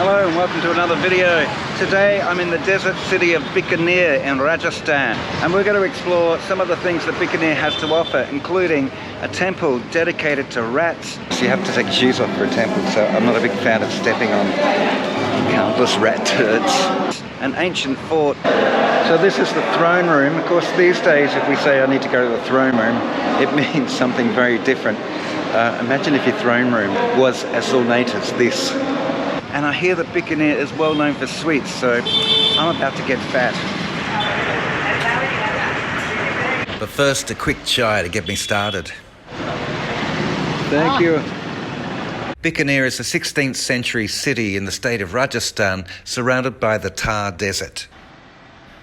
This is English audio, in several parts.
Hello and welcome to another video. Today I'm in the desert city of Bikaner in Rajasthan, and we're going to explore some of the things that Bikaner has to offer, including a temple dedicated to rats. So you have to take your shoes off for a temple, so I'm not a big fan of stepping on countless rat turds. An ancient fort. So this is the throne room. Of course, these days if we say I need to go to the throne room, it means something very different. Imagine if your throne room was as ornate as this. And I hear that Bikaner is well known for sweets, so I'm about to get fat. But first, a quick chai to get me started. Thank you. Bikaner is a 16th century city in the state of Rajasthan, surrounded by the Thar desert.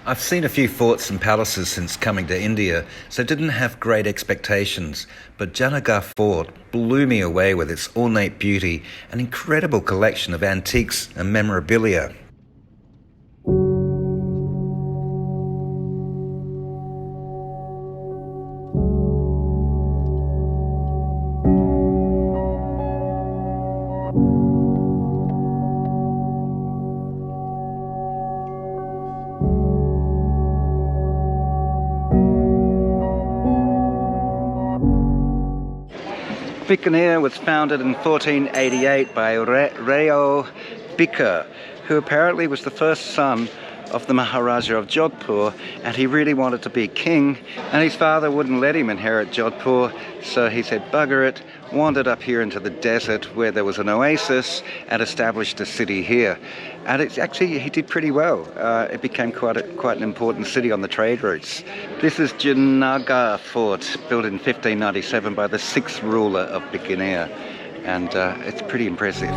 I've seen a few forts and palaces since coming to India, so didn't have great expectations, but Junagarh Fort blew me away with its ornate beauty and incredible collection of antiques and memorabilia. Bikaner was founded in 1488 by Rao Bikar, who apparently was the first son of the Maharaja of Jodhpur, and he really wanted to be king, and his father wouldn't let him inherit Jodhpur, so he said bugger it, wandered up here into the desert where there was an oasis and established a city here. And it's actually, he did pretty well. It became quite an important city on the trade routes. This is Junagarh Fort, built in 1597 by the 6th ruler of Bikaner, and it's pretty impressive.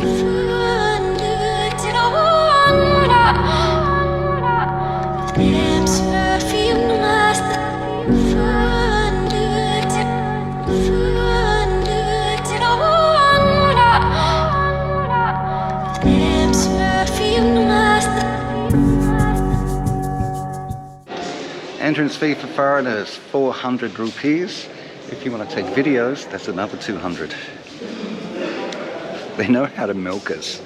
Entrance fee for foreigners, 400 rupees. If you want to take videos, that's another 200. They know how to milk us.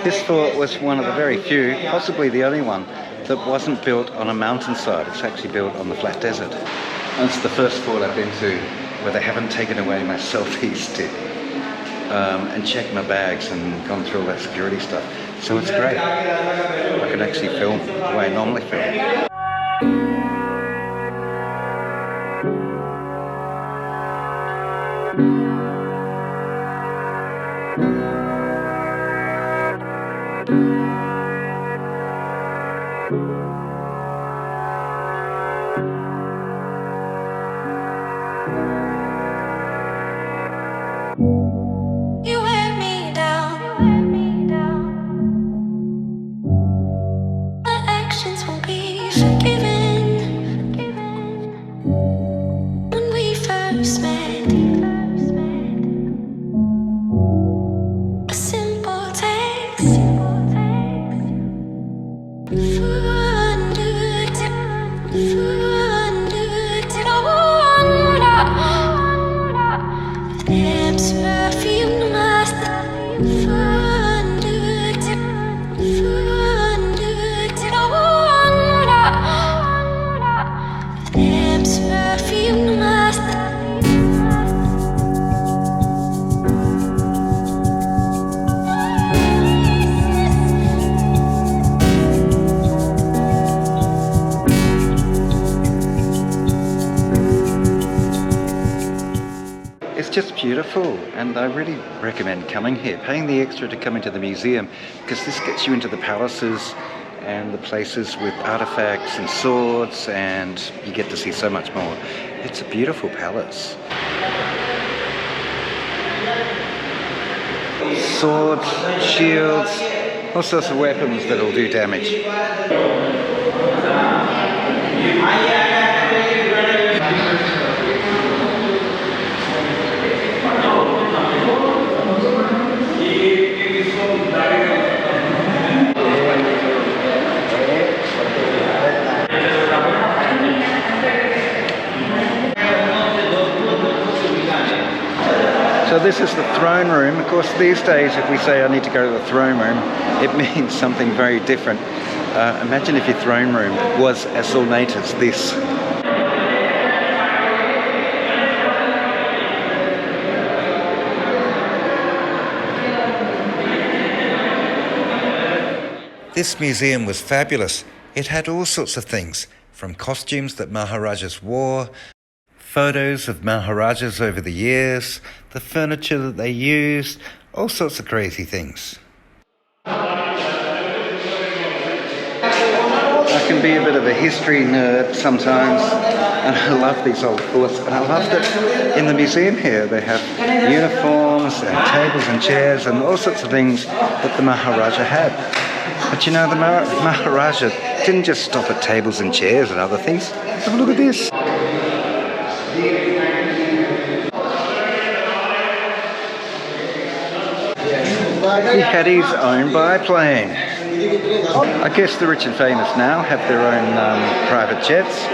This fort was one of the very few, possibly the only one, that wasn't built on a mountainside. It's actually built on the flat desert. And it's the first fort I've been to where they haven't taken away my selfie stick and checked my bags and gone through all that security stuff. So it's great. I can actually film the way I normally film. beautiful, and I really recommend coming here, paying the extra to come into the museum, because this gets you into the palaces and the places with artifacts and swords, and you get to see so much more. It's a beautiful palace. Swords, shields, all sorts of weapons that'll do damage. So this is the throne room. Of course, these days, if we say I need to go to the throne room, it means something very different. Imagine if your throne room was as ornate as this. This museum was fabulous. It had all sorts of things, from costumes that Maharajas wore, photos of Maharajas over the years, the furniture that they used, all sorts of crazy things. I can be a bit of a history nerd sometimes, and I love these old forts, and I love that in the museum here they have uniforms and tables and chairs and all sorts of things that the Maharaja had. But you know, the Maharaja didn't just stop at tables and chairs and other things. Have a look at this. He had his own biplane. I guess the rich and famous now have their own private jets.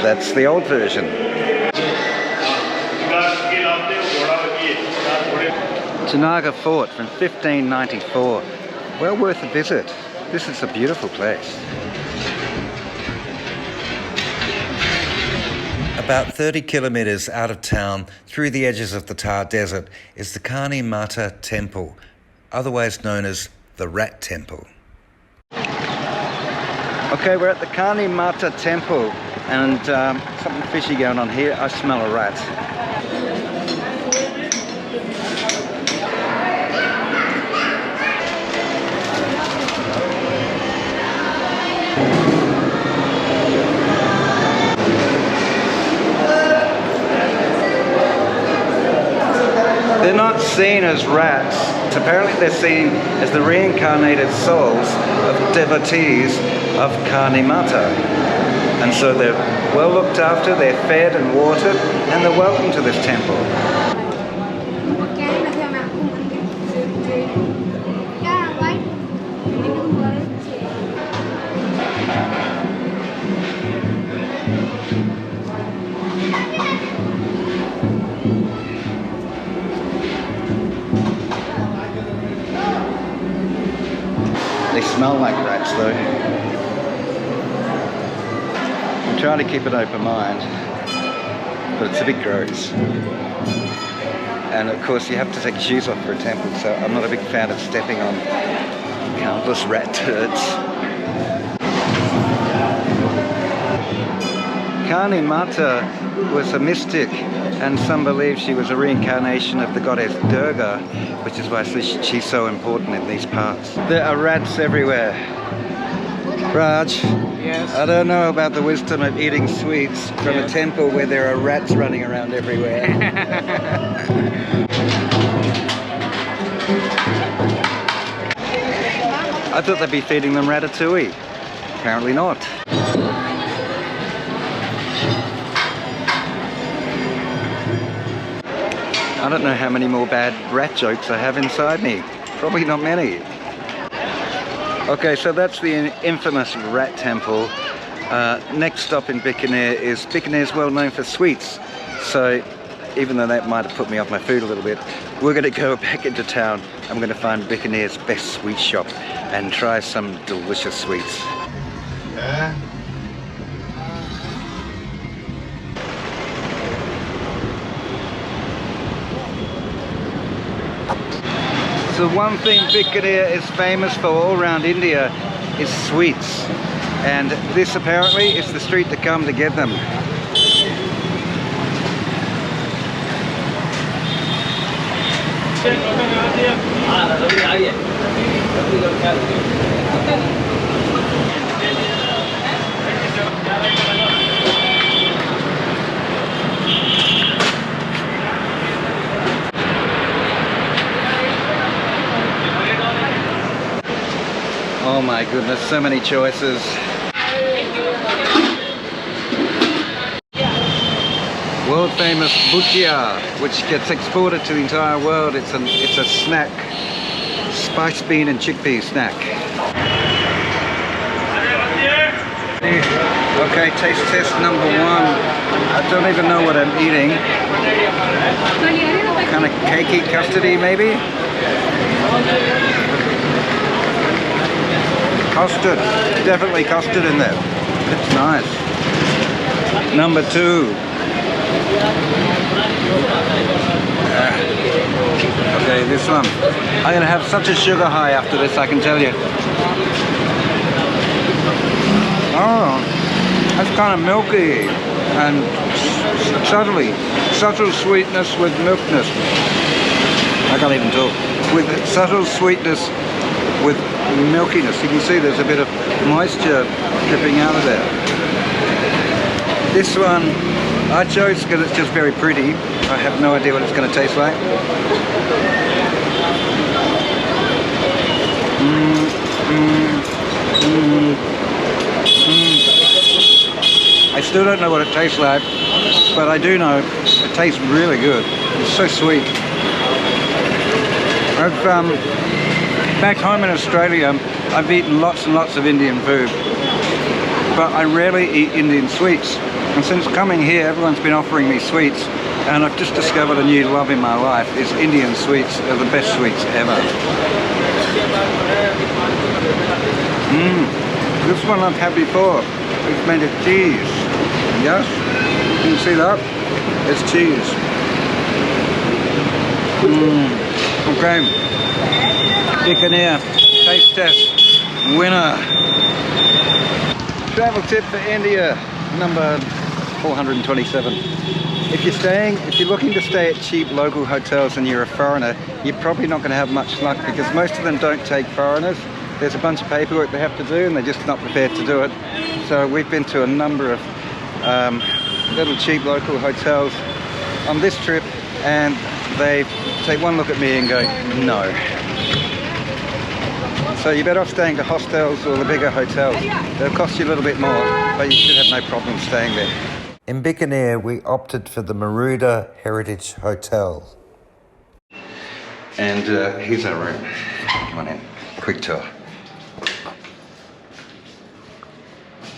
That's the old version. Junagarh Fort from 1594. Well worth a visit. This is a beautiful place. About 30 kilometres out of town, through the edges of the Thar Desert, is the Karni Mata temple, otherwise known as the Rat Temple. Okay, we're at the Karni Mata temple, and something fishy going on here. I smell a rat. They're not seen as rats. Apparently they're seen as the reincarnated souls of devotees of Karni Mata. And so they're well looked after, they're fed and watered, and they're welcome to this temple. They smell like rats though. I'm trying to keep an open mind, but it's a bit gross. And of course you have to take your shoes off for a temple, so I'm not a big fan of stepping on countless rat turds. Karni Mata was a mystic, and some believe she was a reincarnation of the goddess Durga, which is why she's so important in these parts. There are rats everywhere. Raj, Yes. I don't know about the wisdom of eating sweets from a temple where there are rats running around everywhere. I thought they'd be feeding them ratatouille. Apparently not. I don't know how many more bad rat jokes I have inside me. Probably not many. Okay, so that's the infamous rat temple. Next stop in Bikaner is well known for sweets. So even though that might have put me off my food a little bit, we're going to go back into town. I'm going to find Bikaner's best sweet shop and try some delicious sweets. So one thing Bikaner is famous for all around India is sweets. And this apparently is the street to come to get them. Oh my goodness, so many choices. World famous bukia, which gets exported to the entire world. It's a snack, spice bean and chickpea snack. Okay, taste test number one. I don't even know what I'm eating. Kind of cakey, custardy maybe? Custard, definitely custard in there. It's nice. Number two. Okay, this one. I'm gonna have such a sugar high after this, I can tell you. Oh, that's kind of milky and subtle sweetness with milkness. I can't even talk. With subtle sweetness with milkiness. You can see there's a bit of moisture dripping out of there. This one I chose because it's just very pretty. I have no idea what it's going to taste like. I still don't know what it tastes like, but I do know it tastes really good. It's so sweet. Back home in Australia, I've eaten lots and lots of Indian food, but I rarely eat Indian sweets. And since coming here, everyone's been offering me sweets, and I've just discovered a new love in my life. Is Indian sweets are the best sweets ever. This one I've had before. It's made of cheese. Yes, you can see that? It's cheese. Okay. Bikaner, taste test, winner. Travel tip for India, number 427. If you're looking to stay at cheap local hotels and you're a foreigner, you're probably not going to have much luck because most of them don't take foreigners. There's a bunch of paperwork they have to do and they're just not prepared to do it. So we've been to a number of little cheap local hotels on this trip and they take one look at me and go, no. So you're better off staying to hostels or the bigger hotels. They'll cost you a little bit more, but you should have no problem staying there. In Bikaner, we opted for the Maruda Heritage Hotel. And here's our room. Come on in, quick tour.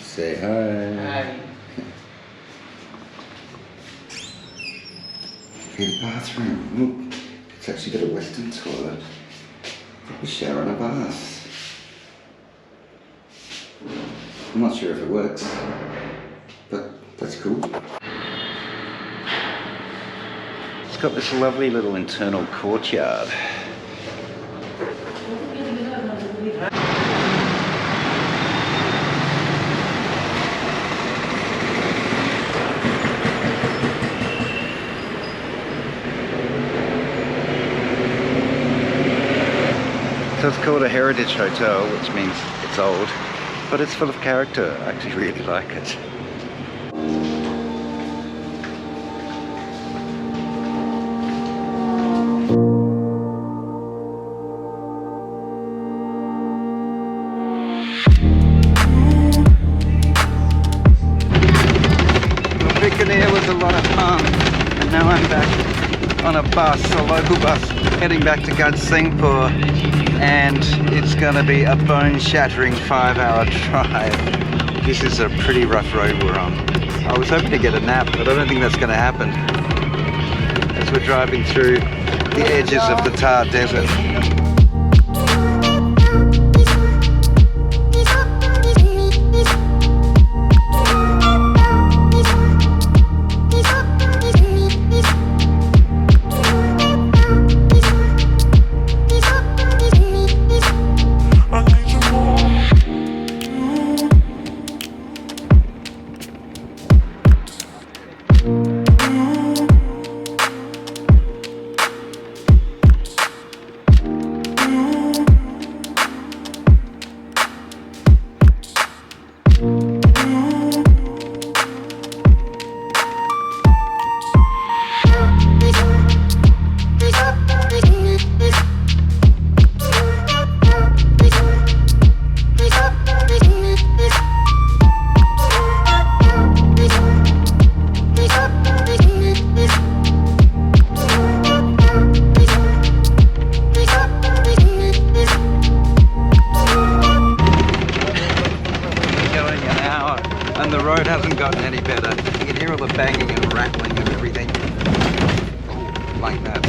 Say hi. Hi. Here's the bathroom. Look, it's actually got a western toilet. A shower and a bath. I'm not sure if it works, but that's cool. It's got this lovely little internal courtyard. So it's called a heritage hotel, which means it's old, but it's full of character. I actually really like it. Well, Bikaner was a lot of fun, and now I'm back on a bus, a local bus, heading back to Gadsinghpur. And it's going to be a bone-shattering 5-hour drive. This is a pretty rough road we're on. I was hoping to get a nap, but I don't think that's going to happen as we're driving through the edges of the Thar desert. gotten any better. You can hear all the banging and rattling and everything. Oh, like that.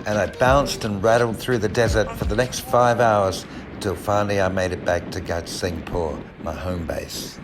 And I bounced and rattled through the desert for the next 5 hours until finally I made it back to Garhsingpur, my home base.